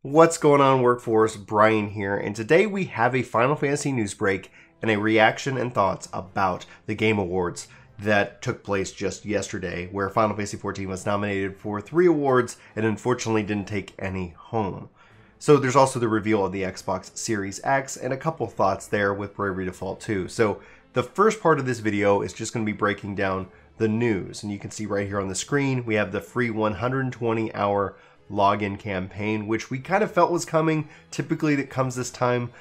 What's going on, Workforce? Brian here, and today we have a Final Fantasy news break and a reaction and thoughts about the Game Awards that took place just yesterday, where Final Fantasy XIV was nominated for 3 awards and unfortunately didn't take any home. So there's also the reveal of the Xbox Series X and a couple thoughts there with Bravery Default 2. So the first part of this video is just going to be breaking down the news, and you can see right here on the screen we have the free 120-hour login campaign, which we kind of felt was coming. Typically that comes this time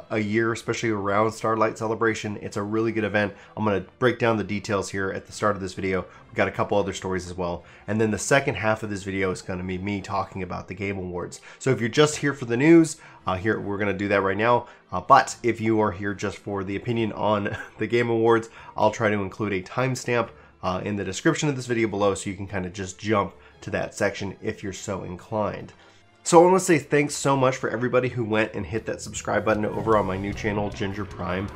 a year, especially around Starlight Celebration. It's a really good event. I'm going to break down the details here at the start of this video. We've got a couple other stories as well, and then the second half of this video is going to be me talking about the Game Awards. So if you're just here for the news, here we're going to do that right now, but if you are here just for the opinion on the Game Awards, I'll try to include a timestamp in the description of this video below, so you can kind of just jump to that section if you're so inclined. So I want to say thanks so much for everybody who went and hit that subscribe button over on my new channel, Ginger Prime.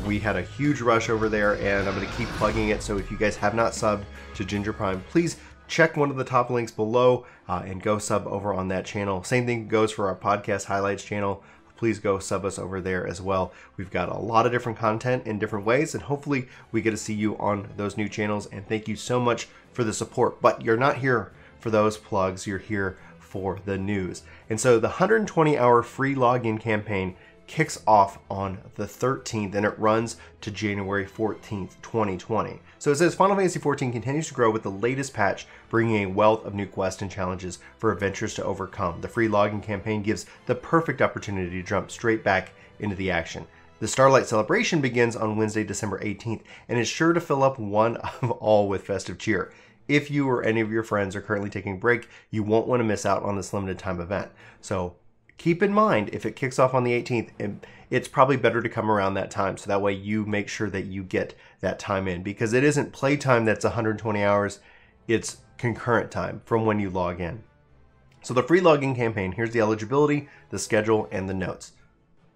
We had a huge rush over there, and I'm going to keep plugging it. So if you guys have not subbed to Ginger Prime, please check one of the top links below and go sub over on that channel. Same thing goes for our podcast highlights channel. Please go sub us over there as well. We've got a lot of different content in different ways, and hopefully we get to see you on those new channels. And thank you so much for the support. But you're not here for those plugs, you're here for the news. And so the 120-hour free login campaign kicks off on the 13th, and it runs to January 14th, 2020. So it says Final Fantasy XIV continues to grow with the latest patch, bringing a wealth of new quests and challenges for adventurers to overcome. The free login campaign gives the perfect opportunity to jump straight back into the action. The Starlight Celebration begins on Wednesday, December 18th, and is sure to fill up one of all with festive cheer. If you or any of your friends are currently taking a break, you won't want to miss out on this limited time event. So keep in mind, if it kicks off on the 18th, it's probably better to come around that time, so that way you make sure that you get that time in, because it isn't playtime that's 120 hours, it's concurrent time from when you log in. So the free login campaign, here's the eligibility, the schedule, and the notes.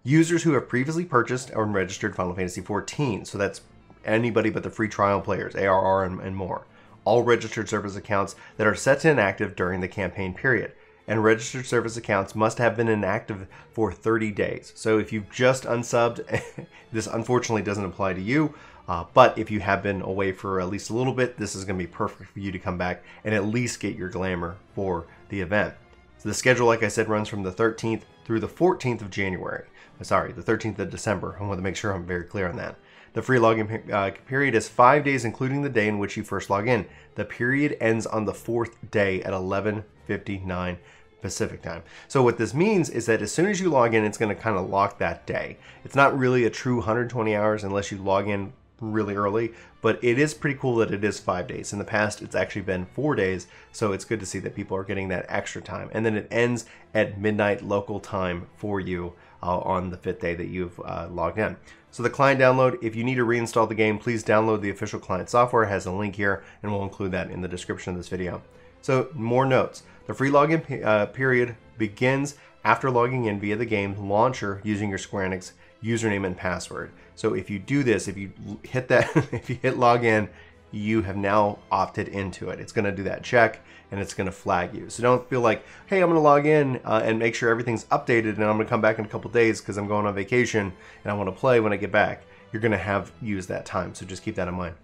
Users who have previously purchased or registered Final Fantasy XIV, so that's anybody but the free trial players, ARR and more. All registered service accounts that are set to inactive during the campaign period. And registered service accounts must have been inactive for 30 days. So if you've just unsubbed, this unfortunately doesn't apply to you, but if you have been away for at least a little bit, this is going to be perfect for you to come back and at least get your glamour for the event. So the schedule, like I said, runs from the 13th through the 14th of January. Sorry, the 13th of December. I want to make sure I'm very clear on that. The free login period is 5 days, including the day in which you first log in. The period ends on the 4th day at 11:59 Pacific time. So what this means is that as soon as you log in, it's going to kind of lock that day. It's not really a true 120 hours unless you log in really early, but it is pretty cool that it is 5 days. In the past, it's actually been 4 days, so it's good to see that people are getting that extra time. And then it ends at midnight local time for you on the 5th day that you've logged in. So the client download, if you need to reinstall the game, please download the official client software. It has a link here, and we'll include that in the description of this video. So more notes. The free login period begins after logging in via the game launcher using your Square Enix username and password. So if you do this, if you hit that, if you hit login, you have now opted into it. It's going to do that check, and it's going to flag you. So don't feel like, hey, I'm going to log in and make sure everything's updated, and I'm going to come back in a couple days because I'm going on vacation and I want to play when I get back. You're going to have used that time, so just keep that in mind.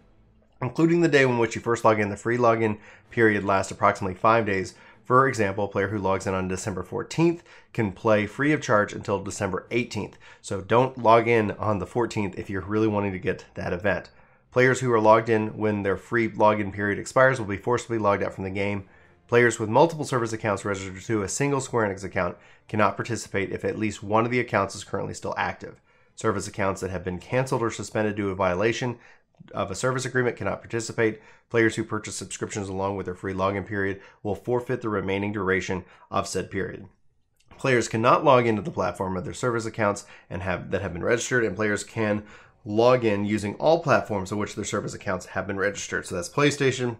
Including the day in which you first log in, the free login period lasts approximately 5 days. For example, a player who logs in on December 14th can play free of charge until December 18th. So don't log in on the 14th if you're really wanting to get that event. Players who are logged in when their free login period expires will be forcibly logged out from the game. Players with multiple service accounts registered to a single Square Enix account cannot participate if at least one of the accounts is currently still active. Service accounts that have been canceled or suspended due to a violation of a service agreement cannot participate. Players who purchase subscriptions along with their free login period will forfeit the remaining duration of said period. Players cannot log into the platform of their service accounts that have been registered, and players can log in using all platforms on which their service accounts have been registered. So that's PlayStation,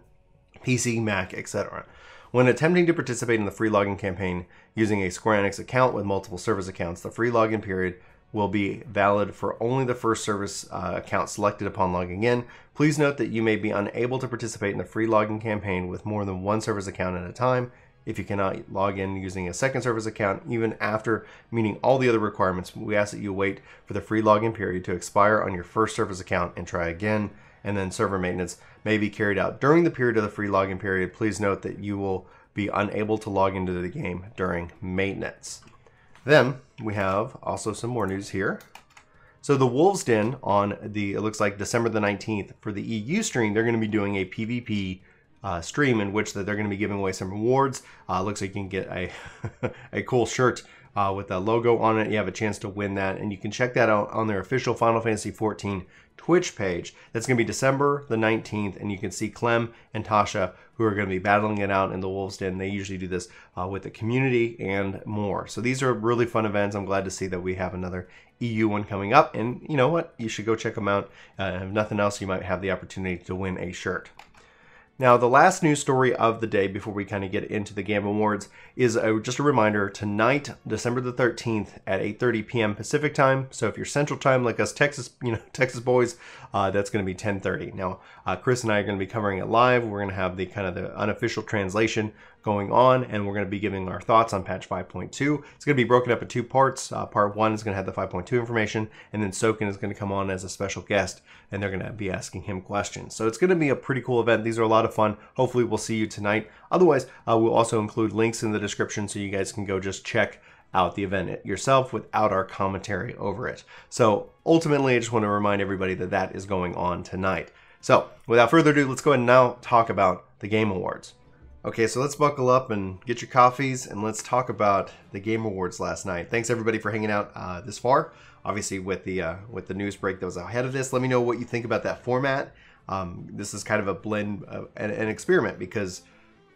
PC, Mac, etc. When attempting to participate in the free login campaign using a Square Enix account with multiple service accounts, the free login period will be valid for only the first service account selected upon logging in. Please note that you may be unable to participate in the free login campaign with more than one service account at a time. if you cannot log in using a second service account, even after meeting all the other requirements, we ask that you wait for the free login period to expire on your first service account and try again. And then server maintenance may be carried out during the period of the free login period. Please note that you will be unable to log into the game during maintenance. Then we have also some more news here. So the Wolves Den on it looks like December the 19th for the EU stream, they're going to be doing a PvP stream in which they're going to be giving away some rewards. Looks like you can get a a cool shirt with a logo on it. You have a chance to win that, and you can check that out on their official Final Fantasy XIV Twitch page. That's going to be December the 19th, and you can see Clem and Tasha, who are going to be battling it out in the Wolves Den. They usually do this with the community and more. So these are really fun events. I'm glad to see that we have another EU one coming up, and you know what? You should go check them out. If nothing else, you might have the opportunity to win a shirt. Now, the last news story of the day before we kind of get into the Game Awards is just a reminder, tonight, December the 13th at 8:30 p.m. Pacific time. So if you're Central Time like us Texas Texas boys, that's going to be 10:30. Now, Chris and I are going to be covering it live. We're going to have the kind of the unofficial translation going on, and we're going to be giving our thoughts on patch 5.2. It's going to be broken up in two parts. Part 1 is going to have the 5.2 information, and then Soken is going to come on as a special guest, and they're going to be asking him questions. So it's going to be a pretty cool event. These are a lot of fun. Hopefully we'll see you tonight. Otherwise, we'll also include links in the description so you guys can go just check out the event yourself without our commentary over it. So ultimately, I just want to remind everybody that that is going on tonight. So without further ado, let's go ahead and now talk about the Game Awards. Okay, so let's buckle up and get your coffees, and let's talk about the Game Awards last night. Thanks everybody for hanging out this far. Obviously, with the news break that was ahead of this, let me know what you think about that format. This is kind of a blend, an experiment, because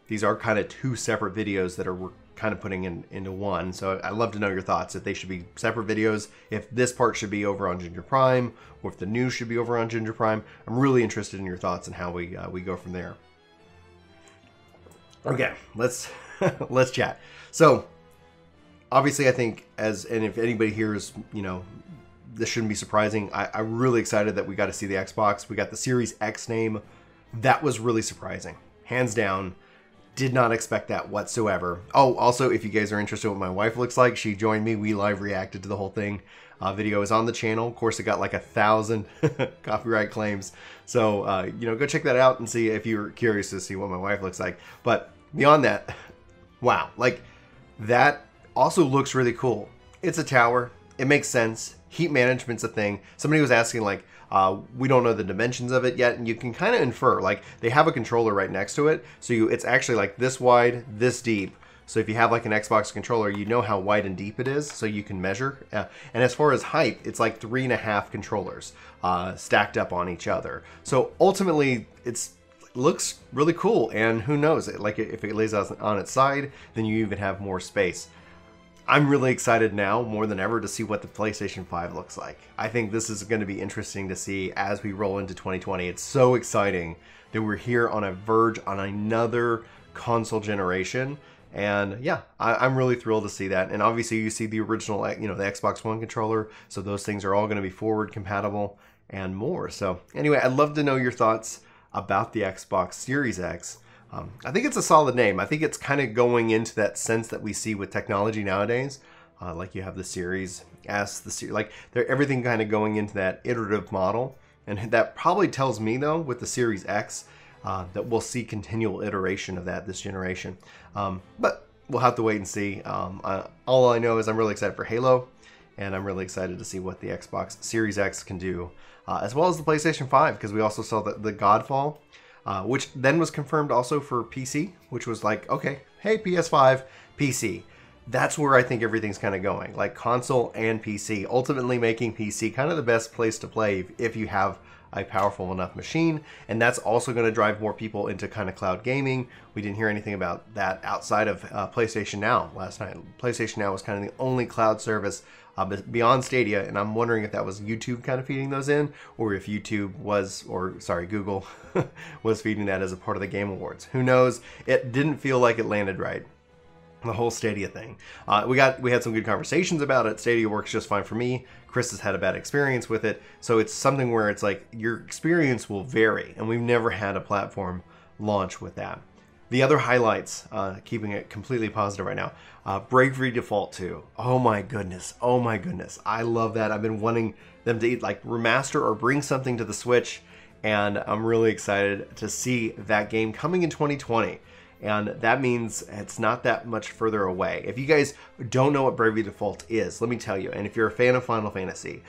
these are kind of two separate videos that we're kind of putting into one. So I'd love to know your thoughts, if they should be separate videos, if this part should be over on Ginger Prime, or if the news should be over on Ginger Prime. I'm really interested in your thoughts and how we go from there. Okay, let's let's chat. So obviously, I think and if anybody here is, this shouldn't be surprising. I'm really excited that we got to see the Xbox. We got the Series X name. That was really surprising, hands down. Did not expect that whatsoever. Oh, also, if you guys are interested in what my wife looks like, she joined me. We live reacted to the whole thing. Video is on the channel. Of course, it got like 1,000 copyright claims. So, go check that out and see if you're curious to see what my wife looks like. But beyond that, wow, like that also looks really cool. It's a tower. It makes sense. Heat management's a thing. Somebody was asking, like, we don't know the dimensions of it yet, and you can kind of infer, like, they have a controller right next to it, so it's actually like this wide, this deep. So if you have like an Xbox controller, you know how wide and deep it is, so you can measure. And as far as height, it's like 3.5 controllers stacked up on each other. So ultimately, it looks really cool, and who knows, like if it lays out on its side, then you even have more space. I'm really excited now, more than ever, to see what the PlayStation 5 looks like. I think this is going to be interesting to see as we roll into 2020. It's so exciting that we're here on a verge on another console generation. And yeah, I'm really thrilled to see that. And obviously you see the original, the Xbox One controller. So those things are all going to be forward compatible and more. So anyway, I'd love to know your thoughts about the Xbox Series X. I think it's a solid name. I think it's kind of going into that sense that we see with technology nowadays. Like you have the Series S, everything kind of going into that iterative model. And that probably tells me, though, with the Series X, that we'll see continual iteration of that this generation. But we'll have to wait and see. All I know is I'm really excited for Halo, and I'm really excited to see what the Xbox Series X can do, as well as the PlayStation 5, because we also saw the Godfall, which then was confirmed also for PC, which was like, okay, hey, PS5, PC. That's where I think everything's kind of going, like console and PC, ultimately making PC kind of the best place to play if you have a powerful enough machine. And that's also going to drive more people into kind of cloud gaming. We didn't hear anything about that outside of PlayStation Now last night. PlayStation Now was kind of the only cloud service beyond Stadia, and I'm wondering if that was YouTube kind of feeding those in, or if Google was feeding that as a part of the Game Awards. Who knows? It didn't feel like it landed right. The whole Stadia thing. We had some good conversations about it. Stadia works just fine for me. Chris has had a bad experience with it. So it's something where it's like your experience will vary, and we've never had a platform launch with that. The other highlights, keeping it completely positive right now, Bravery Default 2. Oh my goodness. Oh my goodness. I love that. I've been wanting them to like remaster or bring something to the Switch, and I'm really excited to see that game coming in 2020. And that means it's not that much further away. If you guys don't know what Bravery Default is, let me tell you. And if you're a fan of Final Fantasy,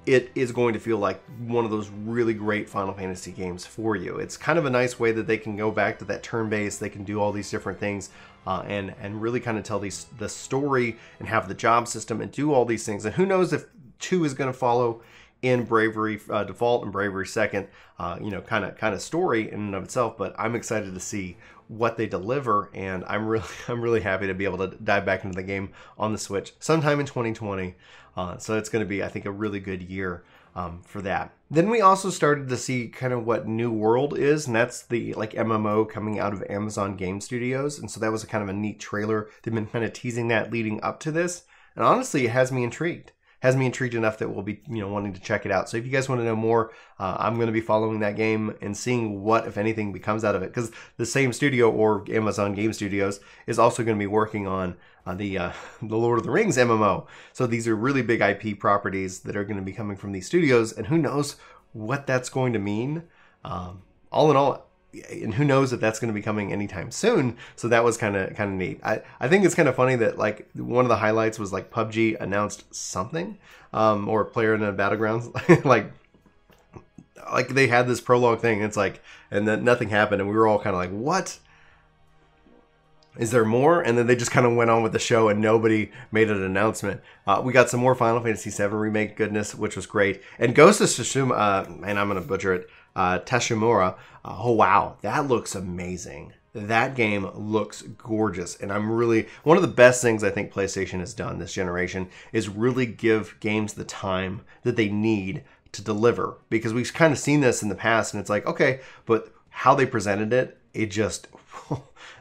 it is going to feel like one of those really great Final Fantasy games for you. It's kind of a nice way that they can go back to that turn-based, they can do all these different things, and really kind of tell the story and have the job system and do all these things. And who knows if 2 is going to follow in Bravery Default and Bravery Second, kind of story in and of itself. But I'm excited to see what they deliver, and I'm really happy to be able to dive back into the game on the Switch sometime in 2020. So it's going to be, I think, a really good year for that. Then we also started to see kind of what New World is, and that's the like MMO coming out of Amazon Game Studios. And so that was a kind of a neat trailer. They've been kind of teasing that leading up to this, and honestly, it has me intrigued. Has me intrigued enough that we'll be, wanting to check it out. So if you guys want to know more, I'm going to be following that game and seeing what, if anything, becomes out of it. Because the same studio, or Amazon Game Studios, is also going to be working on the Lord of the Rings MMO. So these are really big IP properties that are going to be coming from these studios, and who knows what that's going to mean. All in all, and who knows if that's going to be coming anytime soon. So that was kind of neat. I think it's kind of funny that like one of the highlights was like PUBG announced something, or Player in the Battlegrounds, like they had this prologue thing. It's like, and then nothing happened, and we were all kind of like, what? Is there more? And then they just kind of went on with the show, and nobody made an announcement. We got some more Final Fantasy VII Remake goodness, which was great. And Ghost of Tsushima, and I'm going to butcher it, Tashimura. Oh, wow. That looks amazing. That game looks gorgeous. And I'm really, one of the best things I think PlayStation has done this generation is really give games the time that they need to deliver. Because we've kind of seen this in the past, and it's like, okay, but how they presented it, it just...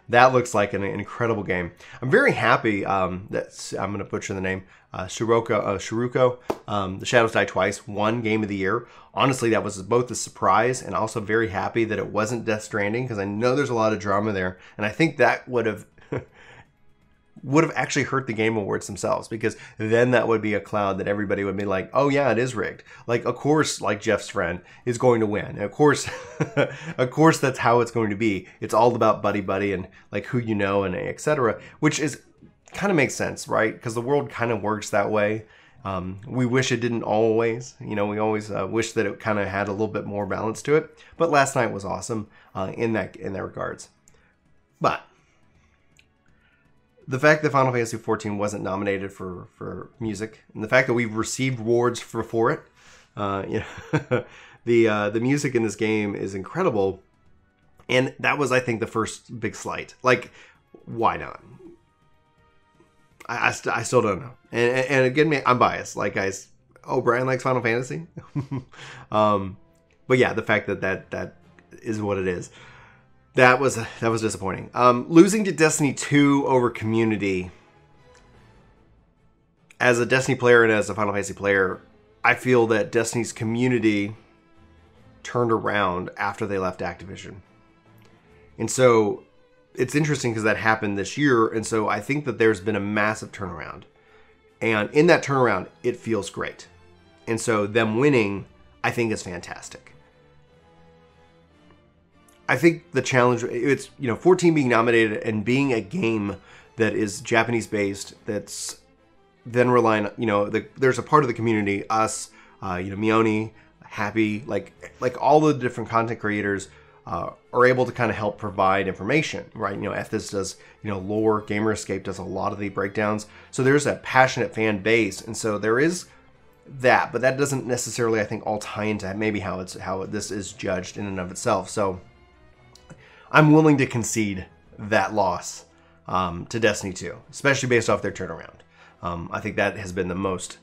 that looks like an incredible game. I'm very happy that, I'm going to butcher the name, Shuruko, The Shadows Die Twice, won Game of the Year. Honestly, that was both a surprise and also very happy that it wasn't Death Stranding, because I know there's a lot of drama there. And I think that would have actually hurt the Game Awards themselves, because then that would be a cloud that everybody would be like, oh yeah, it is rigged. Like, of course, like Jeff's friend is going to win. And of course, of course, that's how it's going to be. It's all about buddy and like who you know and etc. Which is kind of makes sense, right? Because the world kind of works that way. We wish it didn't always. We always wish that it kind of had a little bit more balance to it. But last night was awesome in that regards. But the fact that Final Fantasy XIV wasn't nominated for music, and the fact that we've received awards for it, the music in this game is incredible, and that was, I think, the first big slight. Like, why not? I still don't know. And again, I'm biased. Like, guys, Brian likes Final Fantasy, but yeah, the fact that is what it is. That was disappointing. Losing to Destiny 2 over Community. As a Destiny player and as a Final Fantasy player, I feel that Destiny's community turned around after they left Activision. And so it's interesting because that happened this year. And so I think that there's been a massive turnaround. And in that turnaround, it feels great. And so them winning, I think, is fantastic. I think the challenge, it's, 14 being nominated and being a game that is Japanese based, that's then relying, there's a part of the community, us, Mioni, Happy, like all the different content creators are able to kind of help provide information, right? Ethos does, lore, Gamer Escape does a lot of the breakdowns. So there's a passionate fan base. And so there is that, but that doesn't necessarily, I think, all tie into maybe how this is judged in and of itself. So I'm willing to concede that loss to Destiny 2, especially based off their turnaround. I think that has been the most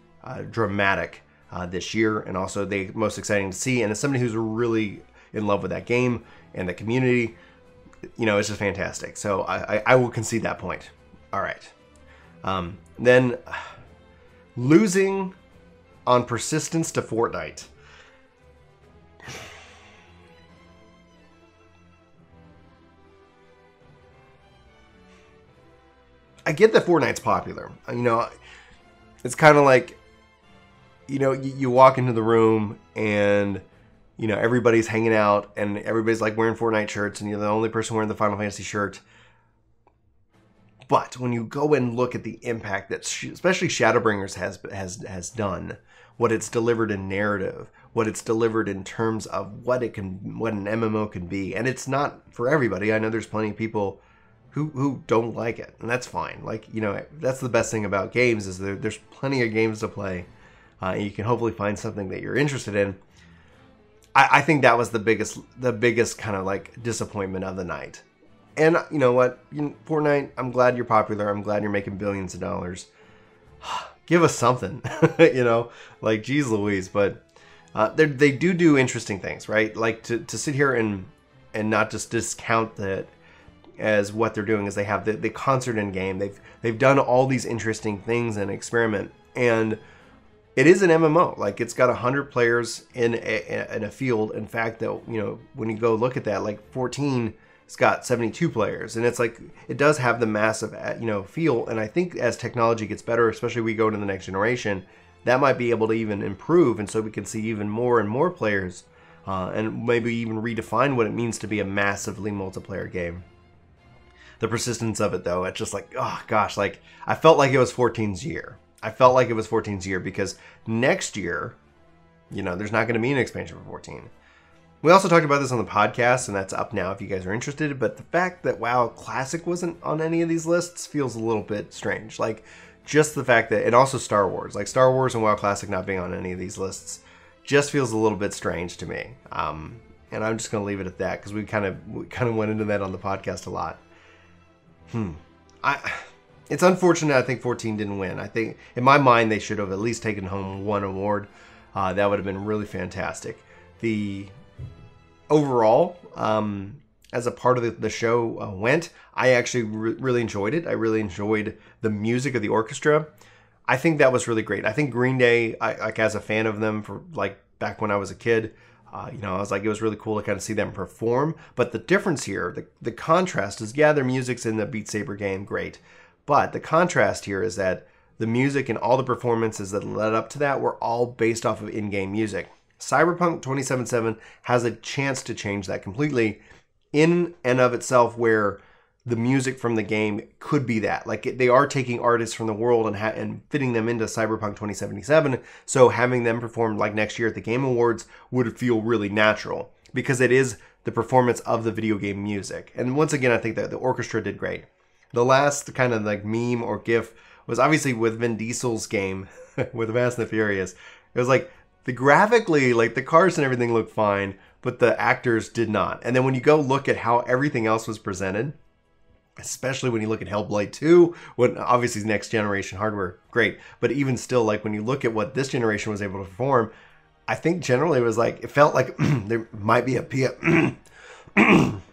dramatic this year, and also the most exciting to see. And as somebody who's really in love with that game and the community, it's just fantastic. So I will concede that point. All right. Then losing on persistence to Fortnite. I get that Fortnite's popular. You know, it's kind of like, you know, you walk into the room and, you know, everybody's hanging out and everybody's like wearing Fortnite shirts and you're the only person wearing the Final Fantasy shirt. But when you go and look at the impact that especially Shadowbringers has done, what it's delivered in narrative, what it's delivered in terms of what an MMO can be, and it's not for everybody. I know there's plenty of people who don't like it, and that's fine. Like, you know, that's the best thing about games is there's plenty of games to play. You can hopefully find something that you're interested in. I think that was the biggest kind of like disappointment of the night. And you know what, Fortnite, I'm glad you're popular. I'm glad you're making billions of dollars. Give us something, you know, like geez Louise. But they do interesting things, right? Like to sit here and not just discount that as what they're doing is they have the concert in game. They've done all these interesting things and experiment, and it is an MMO. Like it's got 100 players in a field. In fact, that, you know, when you go look at that, like 14. It's got 72 players, and it's like it does have the massive, you know, feel. And I think as technology gets better, especially we go into the next generation, that might be able to even improve, and so we can see even more and more players, and maybe even redefine what it means to be a massively multiplayer game. The persistence of it, though, it's just like, oh gosh, like I felt like it was 14's year. I felt like it was 14's year because next year, you know, there's not going to be an expansion for 14. We also talked about this on the podcast, and that's up now if you guys are interested. But the fact that WoW Classic wasn't on any of these lists feels a little bit strange. Like, just the fact that, and also Star Wars, like Star Wars and WoW Classic not being on any of these lists, just feels a little bit strange to me. And I'm just going to leave it at that because we kind of went into that on the podcast a lot. It's unfortunate. I think 14 didn't win. I think in my mind they should have at least taken home one award. That would have been really fantastic. The overall, as a part of the show went, I actually really enjoyed it. I really enjoyed the music of the orchestra. I think that was really great. I think Green Day, like as a fan of them for like back when I was a kid, you know, I was like, it was really cool to kind of see them perform. But the difference here, the contrast is, yeah, their music's in the Beat Saber game, great. But the contrast here is that the music and all the performances that led up to that were all based off of in-game music. Cyberpunk 2077 has a chance to change that completely in and of itself, where the music from the game could be that. Like, they are taking artists from the world and fitting them into Cyberpunk 2077, so having them perform like next year at the Game Awards would feel really natural because it is the performance of the video game music. And once again, I think that the orchestra did great. The last kind of like meme or gif was obviously with Vin Diesel's game with Fast and the Furious. It was like, graphically, like the cars and everything looked fine, but the actors did not. And then when you go look at how everything else was presented, especially when you look at Hellblade 2, when obviously next generation hardware, great. But even still, like when you look at what this generation was able to perform, I think generally it was like, it felt like there might be a excuse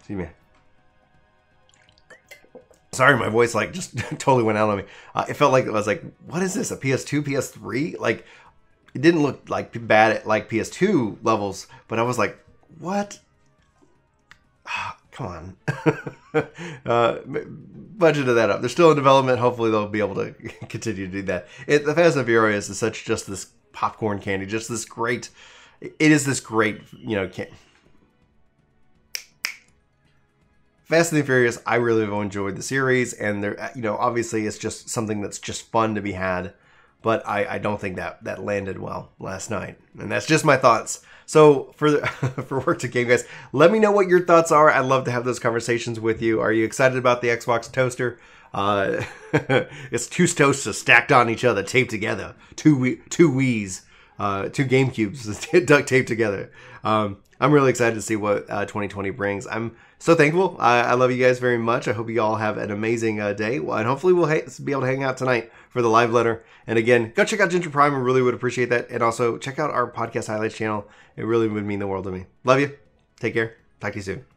me. Sorry, my voice like just totally went out on me. It felt like it was like, what is this, a PS2, PS3? Like, it didn't look like bad at like PS2 levels, but I was like, what? Come on. Budgeted that up. They're still in development. Hopefully they'll be able to continue to do that. The Phantasy Furious is such just this popcorn candy, just this great, it is this great, you know, Fast and the Furious, I really have enjoyed the series, and they're, you know, obviously it's just something that's just fun to be had. But I don't think that landed well last night. And that's just my thoughts. So for Work to Game, guys, let me know what your thoughts are. I'd love to have those conversations with you. Are you excited about the Xbox toaster? It's two toasters stacked on each other, taped together. Two Wii's, two GameCubes duct taped together. I'm really excited to see what 2020 brings. I'm so thankful. I love you guys very much. I hope you all have an amazing day. And hopefully we'll be able to hang out tonight for the live letter. And again, go check out Ginger Prime. I really would appreciate that. And also check out our podcast highlights channel. It really would mean the world to me. Love you. Take care. Talk to you soon.